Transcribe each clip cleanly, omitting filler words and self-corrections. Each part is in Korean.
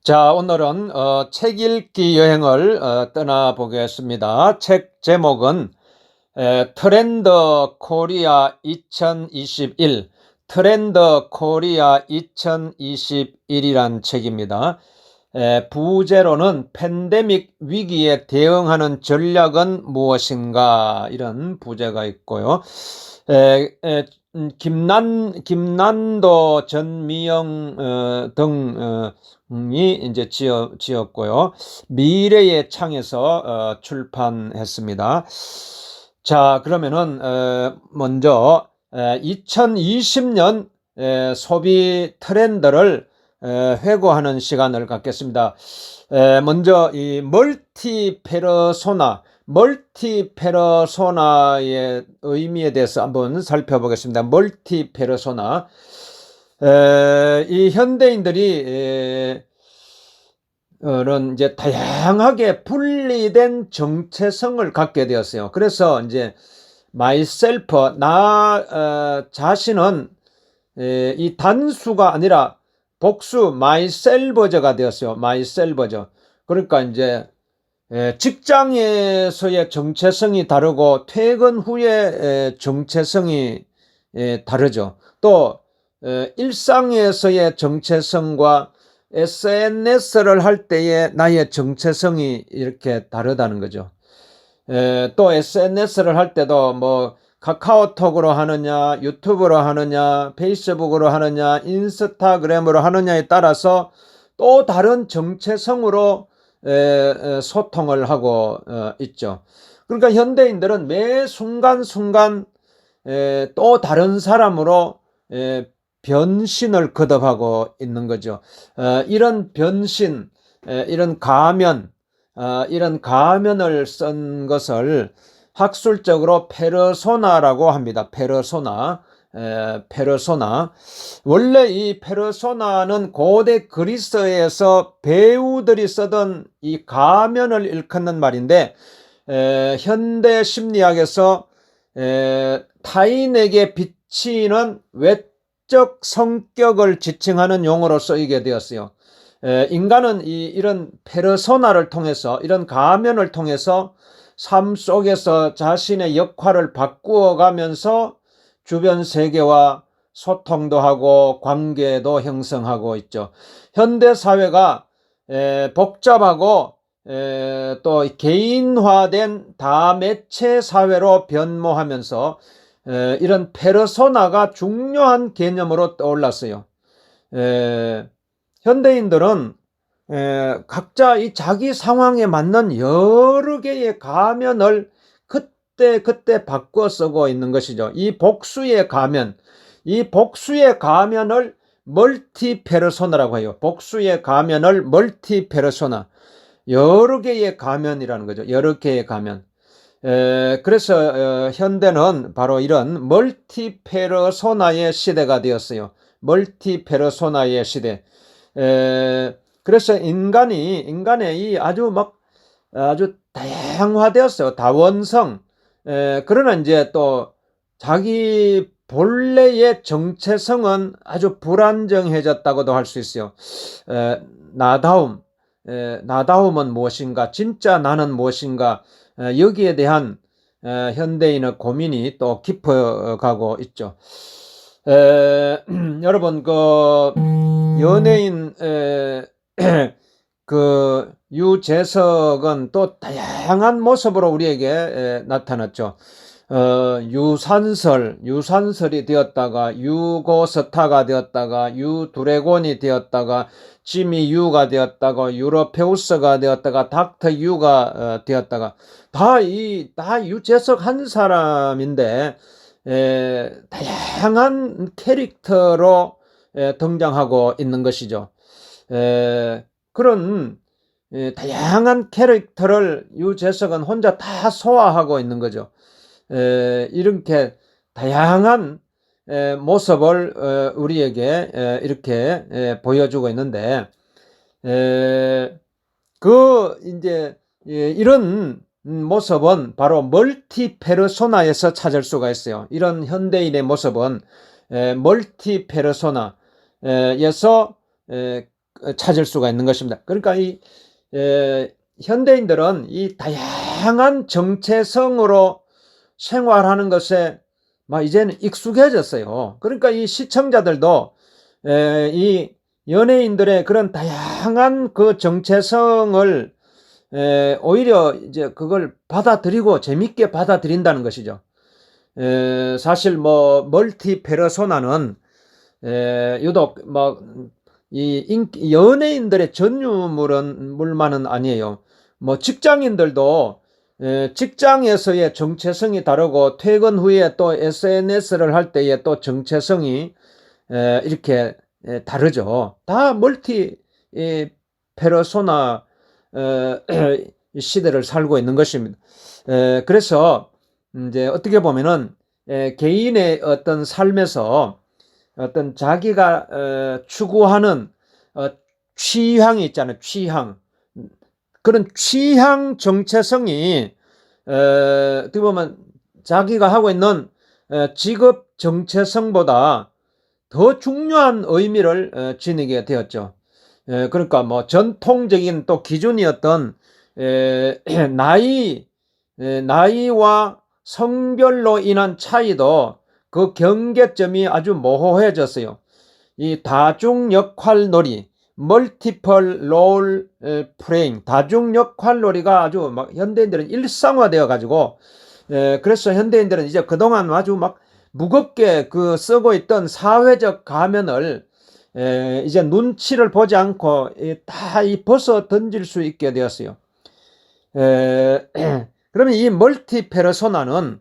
자, 오늘은 책 읽기 여행을 떠나보겠습니다. 책 제목은 트렌드 코리아 2021, 트렌드 코리아 2021이란 책입니다. 부제로는 팬데믹 위기에 대응하는 전략은 무엇인가, 이런 부제가 있고요. 김난도, 전미영 등이 이제 지었고요. 미래의 창에서 출판했습니다. 자, 그러면은 먼저 2020년 소비 트렌드를 회고하는 시간을 갖겠습니다. 먼저 이 멀티페르소나의 의미에 대해서 한번 살펴보겠습니다. 멀티페르소나. 이 현대인들이 는 이제 다양하게 분리된 정체성을 갖게 되었어요. 그래서 이제 myself, 나 자신은 이 단수가 아니라 복수 myself가 되었어요. myself. 그러니까 이제 직장에서의 정체성이 다르고 퇴근 후의 정체성이 다르죠. 또 일상에서의 정체성과 SNS를 할 때의 나의 정체성이 이렇게 다르다는 거죠. 또 SNS를 할 때도 뭐 카카오톡으로 하느냐, 유튜브로 하느냐, 페이스북으로 하느냐, 인스타그램으로 하느냐에 따라서 또 다른 정체성으로 소통을 하고 있죠. 그러니까 현대인들은 매 순간순간 또 다른 사람으로 변신을 거듭하고 있는 거죠. 이런 변신, 이런 가면, 이런 가면을 쓴 것을 학술적으로 페르소나라고 합니다. 페르소나. 원래 이 페르소나는 고대 그리스에서 배우들이 쓰던 이 가면을 일컫는 말인데, 현대 심리학에서 타인에게 비치는 외적 성격을 지칭하는 용어로 쓰이게 되었어요. 인간은 이런 페르소나를 통해서, 이런 가면을 통해서 삶 속에서 자신의 역할을 바꾸어 가면서 주변 세계와 소통도 하고 관계도 형성하고 있죠. 현대 사회가 복잡하고 또 개인화된 다매체 사회로 변모하면서 이런 페르소나가 중요한 개념으로 떠올랐어요. 현대인들은 각자 이 자기 상황에 맞는 여러 개의 가면을 그때 바꿔 쓰고 있는 것이죠. 이 복수의 가면을 멀티페르소나라고 해요. 복수의 가면을 멀티페르소나. 여러 개의 가면이라는 거죠. 여러 개의 가면. 그래서 현대는 바로 이런 멀티페르소나의 시대가 되었어요. 멀티페르소나의 시대. 그래서 인간의 이 아주 다양화되었어요. 다원성. 그러나 이제 또 자기 본래의 정체성은 아주 불안정해졌다고도 할 수 있어요. 나다움은 무엇인가? 진짜 나는 무엇인가? 여기에 대한 현대인의 고민이 또 깊어가고 있죠. 여러분, 연예인 유재석은 또 다양한 모습으로 우리에게 나타났죠. 유산설이 되었다가 유고스타가 되었다가 유드래곤이 되었다가 지미 유가 되었다가 유로페우스가 되었다가 닥터 유가 되었다가 다 유재석 한 사람인데 다양한 캐릭터로 등장하고 있는 것이죠. 그런 다양한 캐릭터를 유재석은 혼자 다 소화하고 있는 거죠. 이렇게 다양한 모습을 우리에게 이렇게 보여주고 있는데, 이제 이런 모습은 바로 멀티페르소나에서 찾을 수가 있어요. 이런 현대인의 모습은 멀티페르소나에서 찾을 수가 있는 것입니다. 그러니까 현대인들은 이 다양한 정체성으로 생활하는 것에 막 이제는 익숙해졌어요. 그러니까 이 시청자들도 이 연예인들의 그런 다양한 그 정체성을 오히려 이제 그걸 받아들이고 재밌게 받아들인다는 것이죠. 사실 뭐 멀티 페르소나는 유독 이 연예인들의 전유물만은 아니에요. 뭐 직장인들도 직장에서의 정체성이 다르고 퇴근 후에 또 SNS를 할 때의 또 정체성이 이렇게 다르죠. 다 멀티 페르소나 시대를 살고 있는 것입니다. 그래서 이제 어떻게 보면은 개인의 어떤 삶에서 어떤 자기가 추구하는 취향이 있잖아요. 취향. 그런 취향 정체성이 어떻게 보면 자기가 하고 있는 직업 정체성보다 더 중요한 의미를 지니게 되었죠. 그러니까 뭐 전통적인 또 기준이었던 나이와 성별로 인한 차이도 그 경계점이 아주 모호해졌어요. 이 다중 역할놀이, 멀티플 롤 플레잉, 다중 역할놀이가 아주 막 현대인들은 일상화되어 가지고 그래서 현대인들은 이제 그동안 아주 막 무겁게 그 쓰고 있던 사회적 가면을 이제 눈치를 보지 않고 다 벗어 던질 수 있게 되었어요. 그러면 이 멀티 페르소나는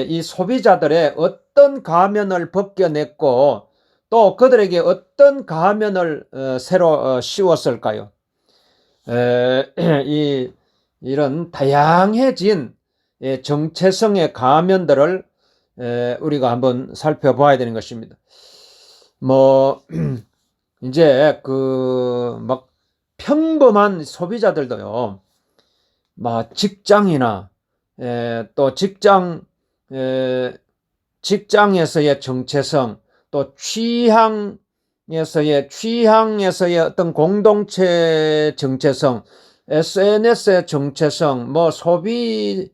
이 소비자들의 어떤 가면을 벗겨냈고 또 그들에게 어떤 가면을 새로 씌웠을까요? 이런 다양해진 정체성의 가면들을 우리가 한번 살펴봐야 되는 것입니다. 뭐 이제 그 막 평범한 소비자들도요, 막 직장이나 또 직장에서의 정체성, 또 취향에서의 어떤 공동체 정체성, SNS의 정체성, 뭐 소비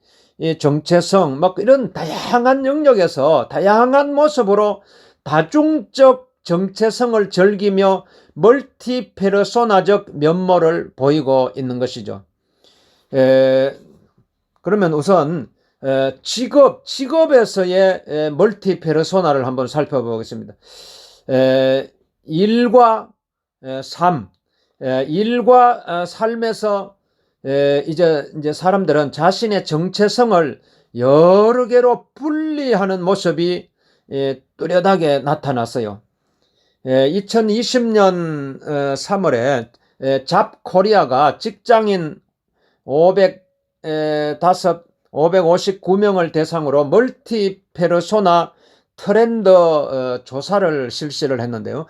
정체성, 막 이런 다양한 영역에서 다양한 모습으로 다중적 정체성을 즐기며 멀티 페르소나적 면모를 보이고 있는 것이죠. 그러면 우선 직업에서의 멀티 페르소나를 한번 살펴보겠습니다. 일과 삶, 일과 삶에서 이제 사람들은 자신의 정체성을 여러 개로 분리하는 모습이 뚜렷하게 나타났어요. 2020년 3월에 잡코리아가 직장인 559명을 대상으로 멀티 페르소나 트렌드 조사를 실시를 했는데요.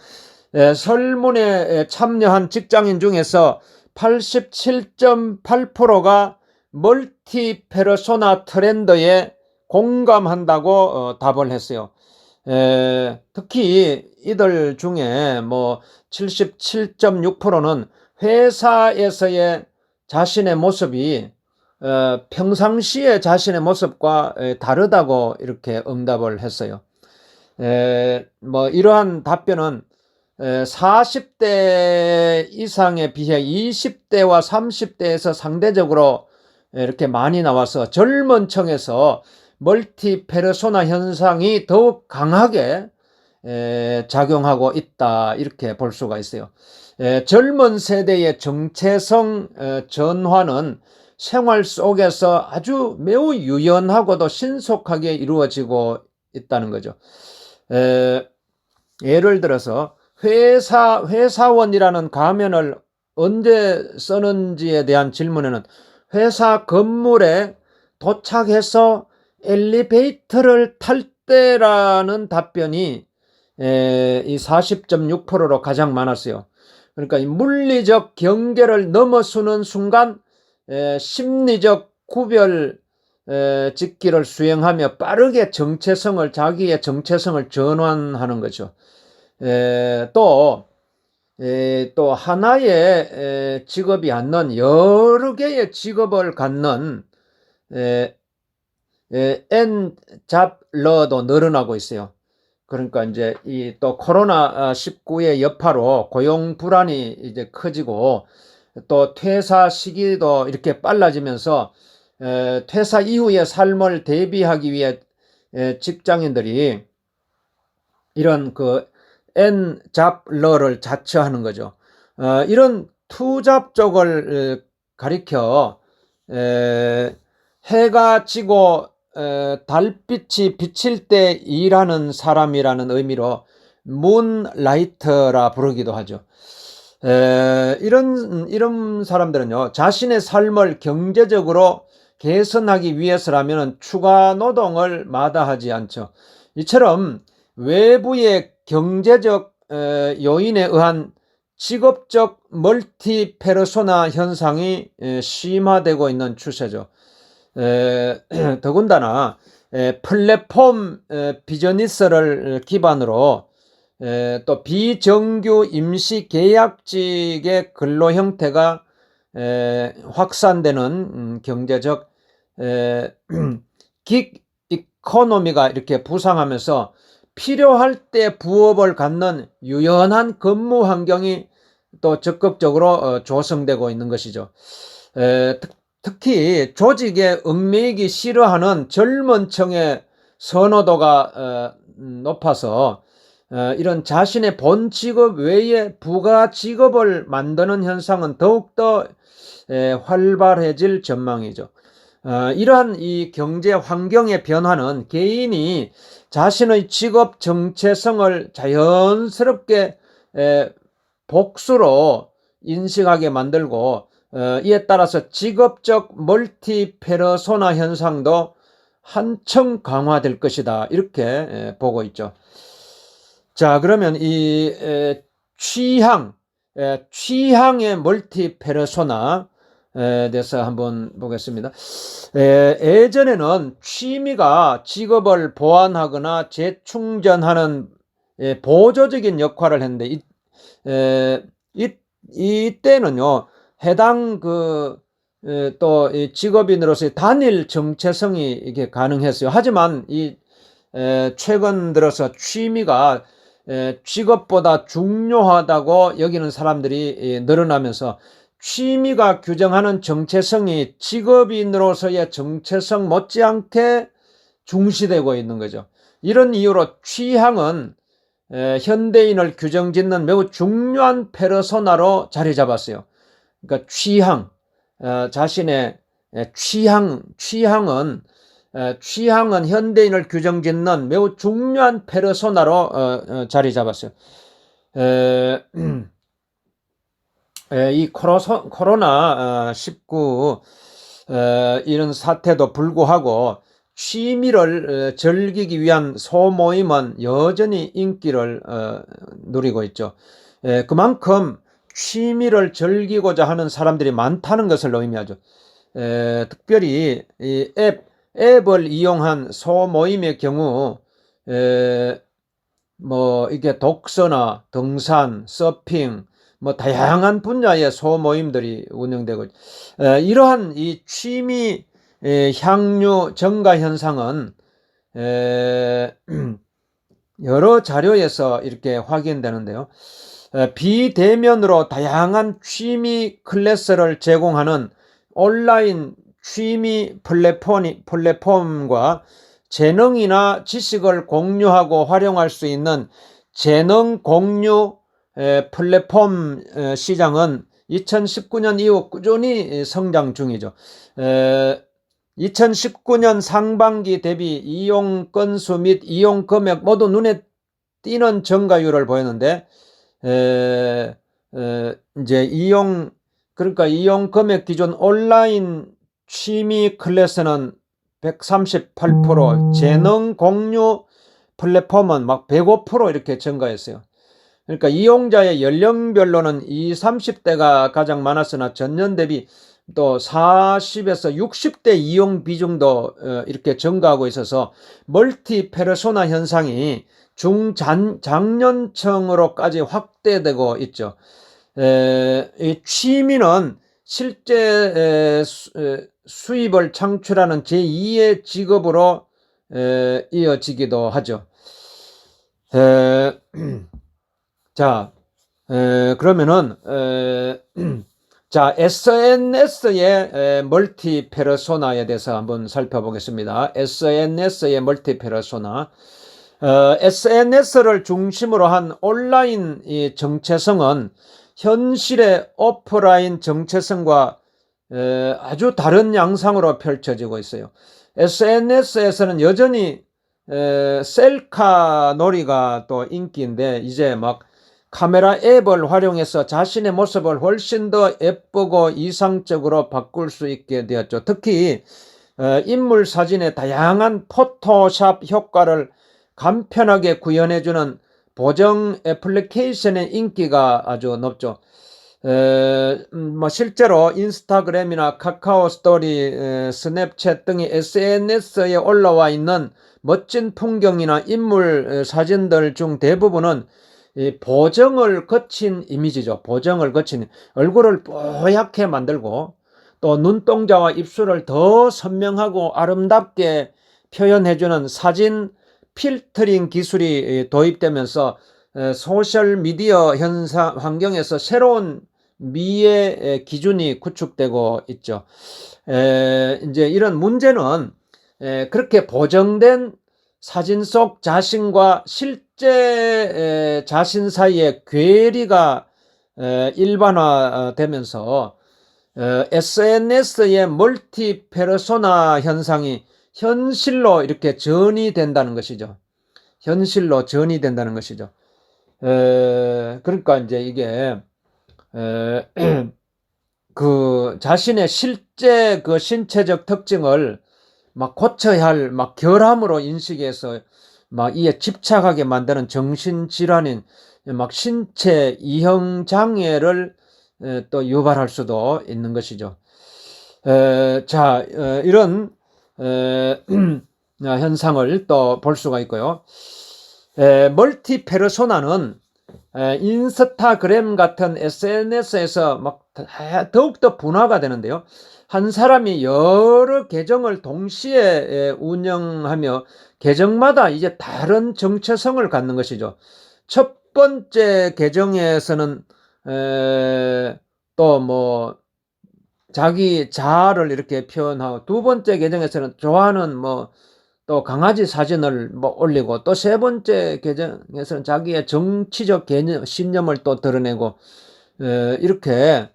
설문에 참여한 직장인 중에서 87.8%가 멀티 페르소나 트렌드에 공감한다고 답을 했어요. 특히 이들 중에 뭐 77.6%는 회사에서의 자신의 모습이 평상시에 자신의 모습과 다르다고 이렇게 응답을 했어요. 뭐 이러한 답변은 40대 이상에 비해 20대와 30대에서 상대적으로 이렇게 많이 나와서 젊은 층에서 멀티 페르소나 현상이 더욱 강하게 작용하고 있다, 이렇게 볼 수가 있어요. 젊은 세대의 정체성 전환은 생활 속에서 아주 매우 유연하고도 신속하게 이루어지고 있다는 거죠. 예를 들어서 회사원이라는 가면을 언제 쓰는지에 대한 질문에는 회사 건물에 도착해서 엘리베이터를 탈 때라는 답변이 이 40.6%로 가장 많았어요. 그러니까 이 물리적 경계를 넘어서는 순간 심리적 구별 짓기를 수행하며 빠르게 자기의 정체성을 전환하는 거죠. 또 또 하나의 직업이 아닌 여러 개의 직업을 갖는 엔잡러도 늘어나고 있어요. 그러니까 이제 이 또 코로나 19의 여파로 고용 불안이 이제 커지고 또 퇴사 시기도 이렇게 빨라지면서 퇴사 이후의 삶을 대비하기 위해 직장인들이 이런 그 엔잡러를 자처하는 거죠. 이런 투잡 쪽을 가리켜 해가 지고 달빛이 비칠 때 일하는 사람이라는 의미로 문라이터라 부르기도 하죠. 이런 사람들은요, 자신의 삶을 경제적으로 개선하기 위해서라면 추가 노동을 마다하지 않죠. 이처럼 외부의 경제적 요인에 의한 직업적 멀티페르소나 현상이 심화되고 있는 추세죠. 더군다나 플랫폼 비즈니스를 기반으로 또 비정규 임시 계약직의 근로 형태가 확산되는 경제적 긱 이코노미가 이렇게 부상하면서 필요할 때 부업을 갖는 유연한 근무 환경이 또 적극적으로 조성되고 있는 것이죠. 특히 조직에 얽매이기 싫어하는 젊은 층의 선호도가 높아서 이런 자신의 본 직업 외에 부가 직업을 만드는 현상은 더욱더 활발해질 전망이죠. 이러한 이 경제 환경의 변화는 개인이 자신의 직업 정체성을 자연스럽게 복수로 인식하게 만들고 이에 따라서 직업적 멀티페르소나 현상도 한층 강화될 것이다, 이렇게 보고 있죠. 자, 그러면 이 취향의 멀티페르소나 대해서 한번 보겠습니다. 예전에는 취미가 직업을 보완하거나 재충전하는 보조적인 역할을 했는데 이때는요, 해당 또 직업인으로서의 단일 정체성이 이게 가능했어요. 하지만 최근 들어서 취미가 직업보다 중요하다고 여기는 사람들이 늘어나면서 취미가 규정하는 정체성이 직업인으로서의 정체성 못지않게 중시되고 있는 거죠. 이런 이유로 취향은 현대인을 규정짓는 매우 중요한 페르소나로 자리 잡았어요. 그러니까 자신의 취향은 현대인을 규정짓는 매우 중요한 페르소나로 자리 잡았어요. 이 코로나 19 이런 사태도 불구하고 취미를 즐기기 위한 소모임은 여전히 인기를 누리고 있죠. 그만큼 취미를 즐기고자 하는 사람들이 많다는 것을 의미하죠. 특별히 이 앱을 이용한 소모임의 경우 이게 독서나 등산, 서핑, 다양한 분야의 소모임들이 운영되고 이러한 이 취미 향유 증가 현상은 여러 자료에서 이렇게 확인되는데요. 비대면으로 다양한 취미 클래스를 제공하는 온라인 취미 플랫폼과 재능이나 지식을 공유하고 활용할 수 있는 재능 공유 플랫폼 시장은 2019년 이후 꾸준히 성장 중이죠. 2019년 상반기 대비 이용 건수 및 이용 금액 모두 눈에 띄는 증가율을 보였는데 이제 이용 금액 기준 온라인 취미 클래스는 138%, 재능 공유 플랫폼은 막 105% 이렇게 증가했어요. 그러니까 이용자의 연령별로는 20, 30대가 가장 많았으나 전년 대비 또 40에서 60대 이용 비중도 이렇게 증가하고 있어서 멀티페르소나 현상이 중장년층으로까지 확대되고 있죠. 이 취미는 실제 수입을 창출하는 제2의 직업으로 이어지기도 하죠. 자, 그러면은 자, SNS의 멀티 페르소나에 대해서 한번 살펴보겠습니다. SNS의 멀티 페르소나. SNS를 중심으로 한 온라인 이 정체성은 현실의 오프라인 정체성과 아주 다른 양상으로 펼쳐지고 있어요. SNS에서는 여전히 셀카 놀이가 또 인기인데, 이제 막 카메라 앱을 활용해서 자신의 모습을 훨씬 더 예쁘고 이상적으로 바꿀 수 있게 되었죠. 특히 인물 사진의 다양한 포토샵 효과를 간편하게 구현해주는 보정 애플리케이션의 인기가 아주 높죠. 실제로 인스타그램이나 카카오 스토리, 스냅챗 등의 SNS에 올라와 있는 멋진 풍경이나 인물 사진들 중 대부분은 이 보정을 거친 이미지죠. 보정을 거친 얼굴을 뽀얗게 만들고 또 눈동자와 입술을 더 선명하고 아름답게 표현해주는 사진 필터링 기술이 도입되면서 소셜미디어 현상 환경에서 새로운 미의 기준이 구축되고 있죠. 이제 이런 문제는 그렇게 보정된 사진 속 자신과 실제 자신 사이의 괴리가 일반화되면서 SNS의 멀티 페르소나 현상이 현실로 이렇게 전이 된다는 것이죠. 현실로 전이 된다는 것이죠. 그러니까 이제 이게 그 자신의 실제 그 신체적 특징을 막 고쳐야 할 막 결함으로 인식해서 막 이에 집착하게 만드는 정신질환인 막 신체 이형 장애를 또 유발할 수도 있는 것이죠. 자, 이런 현상을 또 볼 수가 있고요. 멀티 페르소나는 인스타그램 같은 SNS에서 막 더욱더 분화가 되는데요. 한 사람이 여러 계정을 동시에 운영하며 계정마다 이제 다른 정체성을 갖는 것이죠. 첫 번째 계정에서는 또 뭐 자기 자아를 이렇게 표현하고, 두 번째 계정에서는 좋아하는 뭐 또 강아지 사진을 뭐 올리고, 또 세 번째 계정에서는 자기의 정치적 개념, 신념을 또 드러내고, 이렇게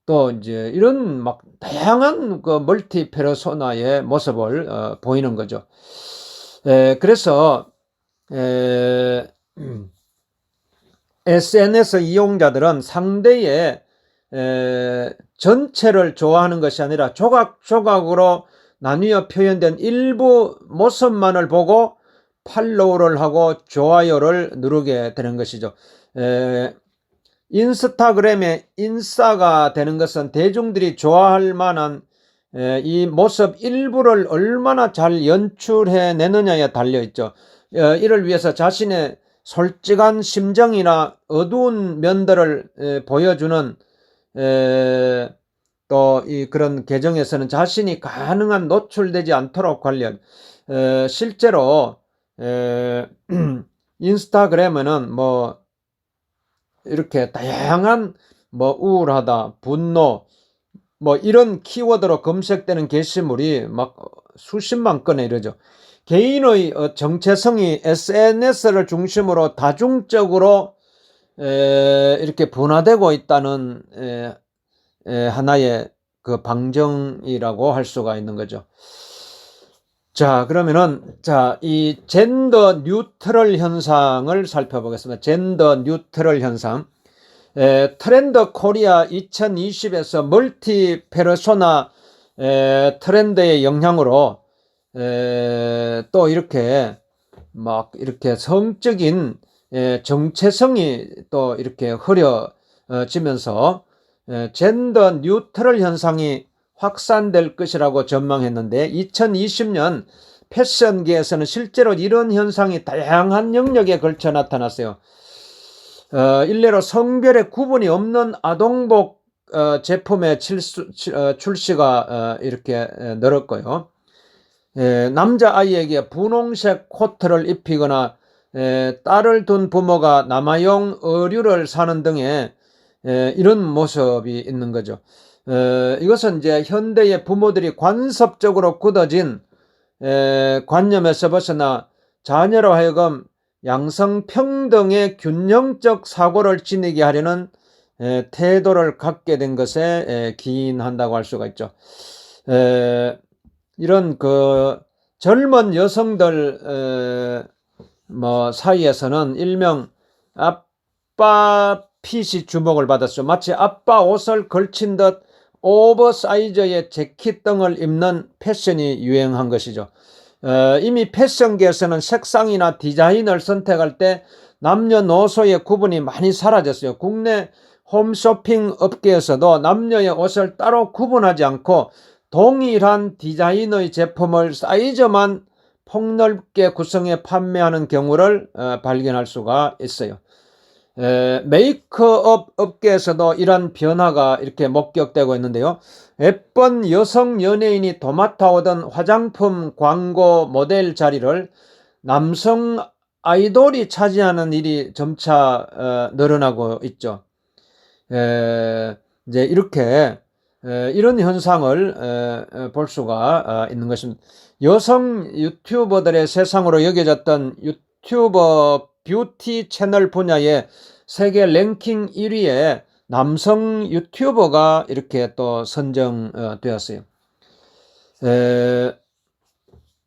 또 이제 이런 막 다양한 그 멀티 페르소나의 모습을 보이는 거죠. 그래서 SNS 이용자들은 상대의 전체를 좋아하는 것이 아니라 조각조각으로 나뉘어 표현된 일부 모습만을 보고 팔로우를 하고 좋아요를 누르게 되는 것이죠. 인스타그램의 인싸가 되는 것은 대중들이 좋아할 만한 이 모습 일부를 얼마나 잘 연출해내느냐에 달려있죠. 이를 위해서 자신의 솔직한 심정이나 어두운 면들을 보여주는 또 그런 계정에서는 자신이 가능한 노출되지 않도록 관련, 실제로 인스타그램에는 뭐 이렇게 다양한 뭐 우울하다, 분노, 뭐 이런 키워드로 검색되는 게시물이 막 수십만 건에 이르죠. 개인의 정체성이 SNS를 중심으로 다중적으로 이렇게 분화되고 있다는 하나의 그 방증이라고 할 수가 있는 거죠. 자, 그러면은 이 젠더 뉴트럴 현상을 살펴보겠습니다. 젠더 뉴트럴 현상. 트렌드 코리아 2020에서 멀티 페르소나 트렌드의 영향으로 또 이렇게 막 이렇게 성적인 정체성이 또 이렇게 흐려지면서 젠더 뉴트럴 현상이 확산될 것이라고 전망했는데, 2020년 패션계에서는 실제로 이런 현상이 다양한 영역에 걸쳐 나타났어요. 일례로 성별의 구분이 없는 아동복 제품의 출시가 이렇게 늘었고요. 남자아이에게 분홍색 코트를 입히거나 딸을 둔 부모가 남아용 의류를 사는 등의 이런 모습이 있는 거죠. 이것은 이제 현대의 부모들이 관습적으로 굳어진 관념에서 벗어나 자녀로 하여금 양성평등의 균형적 사고를 지니게 하려는 태도를 갖게 된 것에 기인한다고 할 수가 있죠. 이런 그 젊은 여성들 사이에서는 일명 아빠 핏이 주목을 받았죠. 마치 아빠 옷을 걸친 듯 오버사이즈의 재킷 등을 입는 패션이 유행한 것이죠. 이미 패션계에서는 색상이나 디자인을 선택할 때 남녀노소의 구분이 많이 사라졌어요. 국내 홈쇼핑 업계에서도 남녀의 옷을 따로 구분하지 않고 동일한 디자인의 제품을 사이즈만 폭넓게 구성해 판매하는 경우를 발견할 수가 있어요. 메이크업 업계에서도 이런 변화가 이렇게 목격되고 있는데요. 예쁜 여성 연예인이 도맡아오던 화장품 광고 모델 자리를 남성 아이돌이 차지하는 일이 점차 늘어나고 있죠. 이제 이렇게 이런 현상을 볼 수가 있는 것입니다. 여성 유튜버들의 세상으로 여겨졌던 유튜버 뷰티 채널 분야의 세계 랭킹 1위에 남성 유튜버가 이렇게 또 선정되었어요.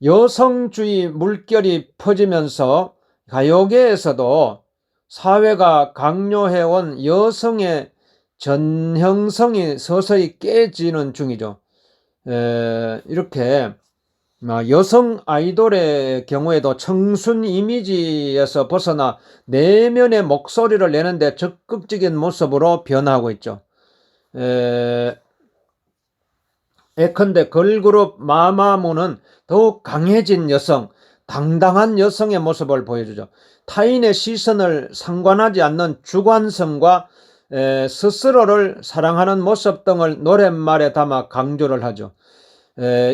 여성주의 물결이 퍼지면서 가요계에서도 사회가 강요해온 여성의 전형성이 서서히 깨지는 중이죠. 이렇게 여성 아이돌의 경우에도 청순 이미지에서 벗어나 내면의 목소리를 내는데 적극적인 모습으로 변화하고 있죠. 예컨대 걸그룹 마마무는 더욱 강해진 여성, 당당한 여성의 모습을 보여주죠. 타인의 시선을 상관하지 않는 주관성과 스스로를 사랑하는 모습 등을 노랫말에 담아 강조를 하죠.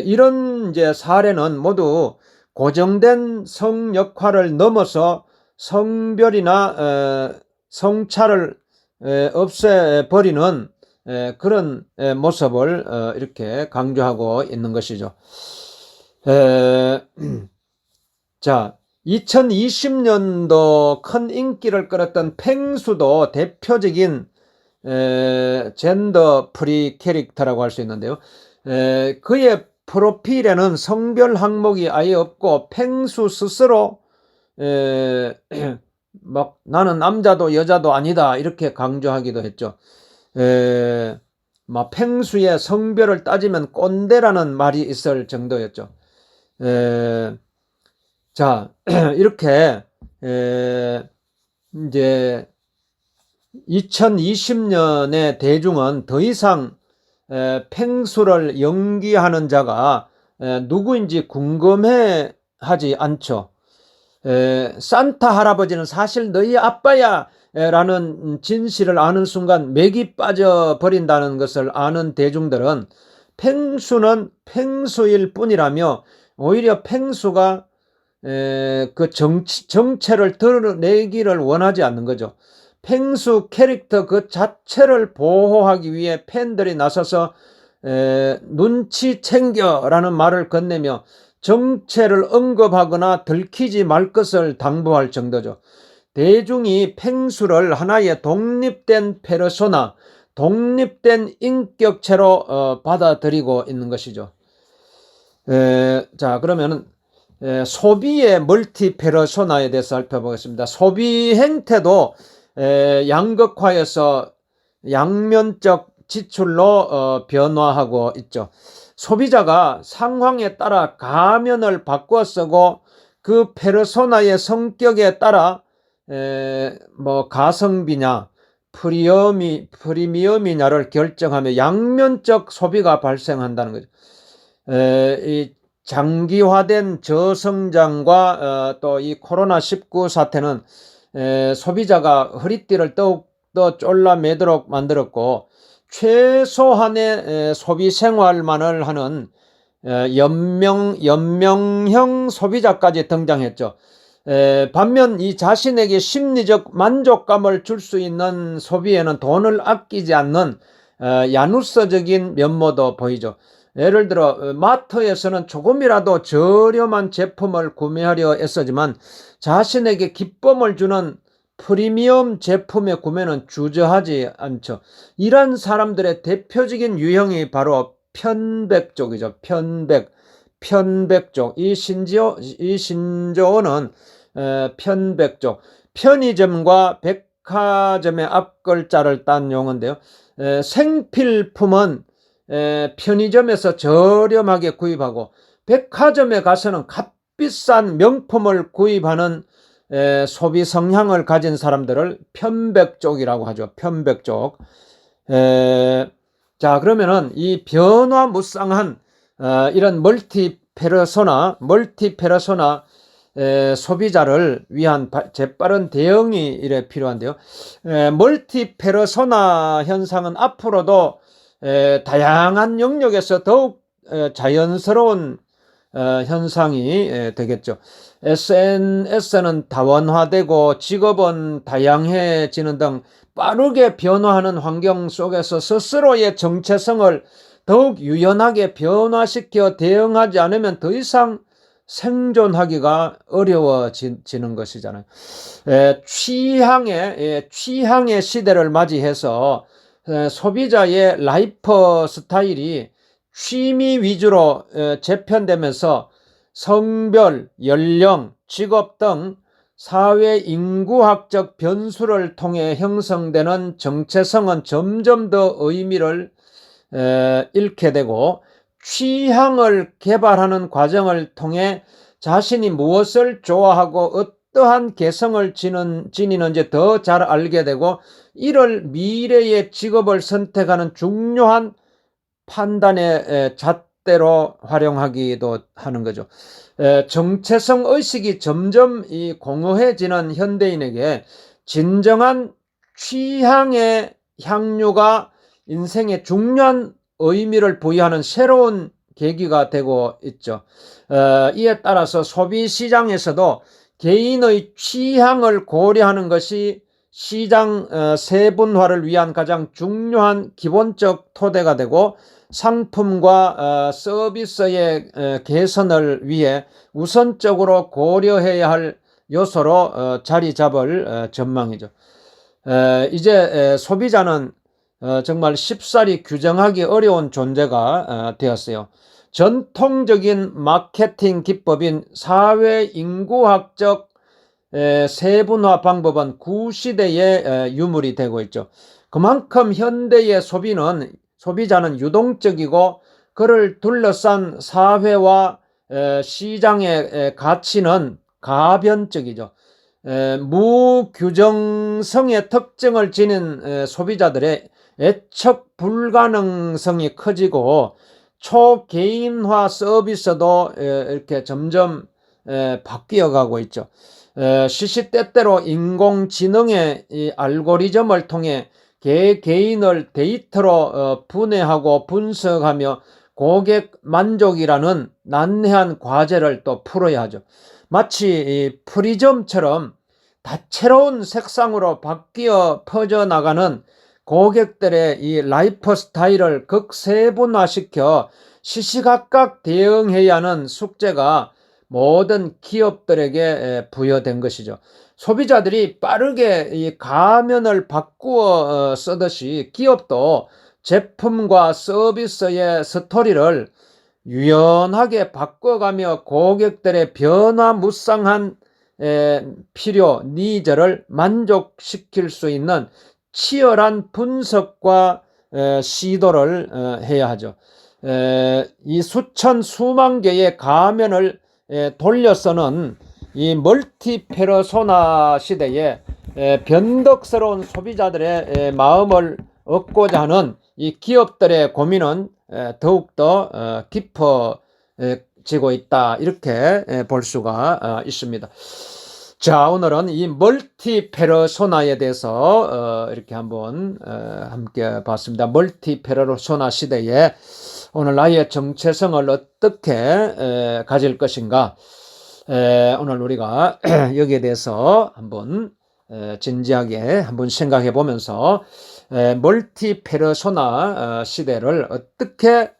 이런 이제 사례는 모두 고정된 성 역할을 넘어서 성별이나 성차를 없애버리는 그런 모습을 이렇게 강조하고 있는 것이죠. 자, 2020년도 큰 인기를 끌었던 펭수도 대표적인 젠더 프리 캐릭터라고 할 수 있는데요. 그의 프로필에는 성별 항목이 아예 없고 펭수 스스로 막 나는 남자도 여자도 아니다 이렇게 강조하기도 했죠. 막 펭수의 성별을 따지면 꼰대라는 말이 있을 정도였죠. 자, 이렇게 이제 2020년의 대중은 더 이상 펭수를 연기하는 자가 누구인지 궁금해 하지 않죠. 산타 할아버지는 사실 너희 아빠야 라는 진실을 아는 순간 맥이 빠져버린다는 것을 아는 대중들은 펭수는 펭수일 뿐이라며 오히려 펭수가 그 정체를 드러내기를 원하지 않는 거죠. 펭수 캐릭터 그 자체를 보호하기 위해 팬들이 나서서 눈치 챙겨라는 말을 건네며 정체를 언급하거나 들키지 말 것을 당부할 정도죠. 대중이 펭수를 하나의 독립된 페르소나, 독립된 인격체로 받아들이고 있는 것이죠. 자, 그러면은 소비의 멀티 페르소나에 대해서 살펴보겠습니다. 소비 행태도 양극화해서 양면적 지출로 변화하고 있죠. 소비자가 상황에 따라 가면을 바꿔 쓰고 그 페르소나의 성격에 따라 가성비냐 프리미엄이냐를 결정하며 양면적 소비가 발생한다는 거죠. 이 장기화된 저성장과 또 이 코로나19 사태는 소비자가 허리띠를 더욱더 졸라매도록 만들었고, 최소한의 소비 생활만을 하는 연명형 소비자까지 등장했죠. 반면 이 자신에게 심리적 만족감을 줄 수 있는 소비에는 돈을 아끼지 않는 야누스적인 면모도 보이죠. 예를 들어 마트에서는 조금이라도 저렴한 제품을 구매하려 애쓰지만 자신에게 기쁨을 주는 프리미엄 제품의 구매는 주저하지 않죠. 이런 사람들의 대표적인 유형이 바로 편백족이죠. 편백족. 이 신조어는 편백족. 편의점과 백화점의 앞글자를 딴 용어인데요. 생필품은 편의점에서 저렴하게 구입하고 백화점에 가서는 값비싼 명품을 구입하는 소비 성향을 가진 사람들을 편백족이라고 하죠. 편백족. 자, 그러면은 이 변화무쌍한 이런 멀티페르소나 소비자를 위한 재빠른 대응이 이래 필요한데요. 멀티페르소나 현상은 앞으로도 다양한 영역에서 더욱 자연스러운 현상이 되겠죠. SNS는 다원화되고 직업은 다양해지는 등 빠르게 변화하는 환경 속에서 스스로의 정체성을 더욱 유연하게 변화시켜 대응하지 않으면 더 이상 생존하기가 어려워지는 것이잖아요. 취향의 시대를 맞이해서 소비자의 라이프 스타일이 취미 위주로 재편되면서 성별, 연령, 직업 등 사회 인구학적 변수를 통해 형성되는 정체성은 점점 더 의미를 잃게 되고, 취향을 개발하는 과정을 통해 자신이 무엇을 좋아하고 어떠한 개성을 지니는지 더 잘 알게 되고, 이를 미래의 직업을 선택하는 중요한 판단의 잣대로 활용하기도 하는 거죠. 정체성 의식이 점점 공허해지는 현대인에게 진정한 취향의 향유가 인생에 중요한 의미를 부여하는 새로운 계기가 되고 있죠. 이에 따라서 소비시장에서도 개인의 취향을 고려하는 것이 시장 세분화를 위한 가장 중요한 기본적 토대가 되고, 상품과 서비스의 개선을 위해 우선적으로 고려해야 할 요소로 자리 잡을 전망이죠. 이제 소비자는 정말 쉽사리 규정하기 어려운 존재가 되었어요. 전통적인 마케팅 기법인 사회인구학적 세분화 방법은 구시대의 유물이 되고 있죠. 그만큼 현대의 소비자는 유동적이고, 그를 둘러싼 사회와 시장의 가치는 가변적이죠. 무규정성의 특징을 지닌 소비자들의 애측 불가능성이 커지고, 초개인화 서비스도 이렇게 점점 바뀌어가고 있죠. 시시때때로 인공지능의 이 알고리즘을 통해 개개인을 데이터로 분해하고 분석하며 고객 만족이라는 난해한 과제를 또 풀어야 하죠. 마치 이 프리즘처럼 다채로운 색상으로 바뀌어 퍼져나가는 고객들의 이 라이프 스타일을 극세분화시켜 시시각각 대응해야 하는 숙제가 모든 기업들에게 부여된 것이죠. 소비자들이 빠르게 이 가면을 바꾸어 쓰듯이 기업도 제품과 서비스의 스토리를 유연하게 바꿔가며 고객들의 변화무쌍한 필요, 니즈를 만족시킬 수 있는 치열한 분석과 시도를 해야 하죠. 이 수만 개의 가면을 돌려서는 이 멀티페르소나 시대에 변덕스러운 소비자들의 마음을 얻고자 하는 이 기업들의 고민은 더욱더 강해지고 있다 이렇게 볼 수가 있습니다. 자, 오늘은 이 멀티페르소나에 대해서 이렇게 한번 함께 봤습니다. 멀티페르소나 시대에 오늘 나의 정체성을 어떻게 가질 것인가, 오늘 우리가 여기에 대해서 한번 진지하게 한번 생각해 보면서 멀티페르소나 시대를 어떻게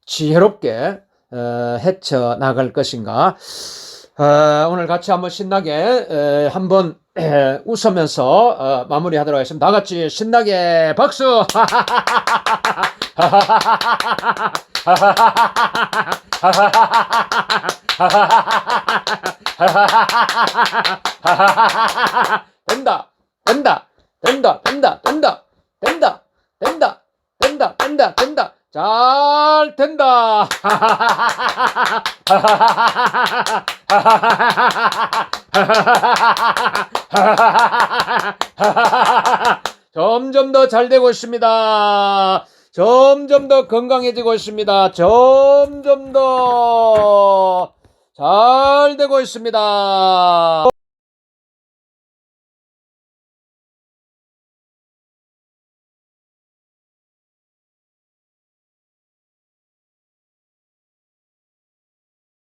지혜롭게 헤쳐나갈 것인가, 오늘 같이 한번 신나게 한번 웃으면서 마무리하도록 하겠습니다. 다 같이 신나게 박수! 된다, 된다, 된다, 된다, 된다, 된다, 된다, 된다, 된다, 된다, 잘 된다. 점점 더 잘 되고 있습니다. 점점 더 건강해지고 있습니다. 점점 더 잘 되고 있습니다.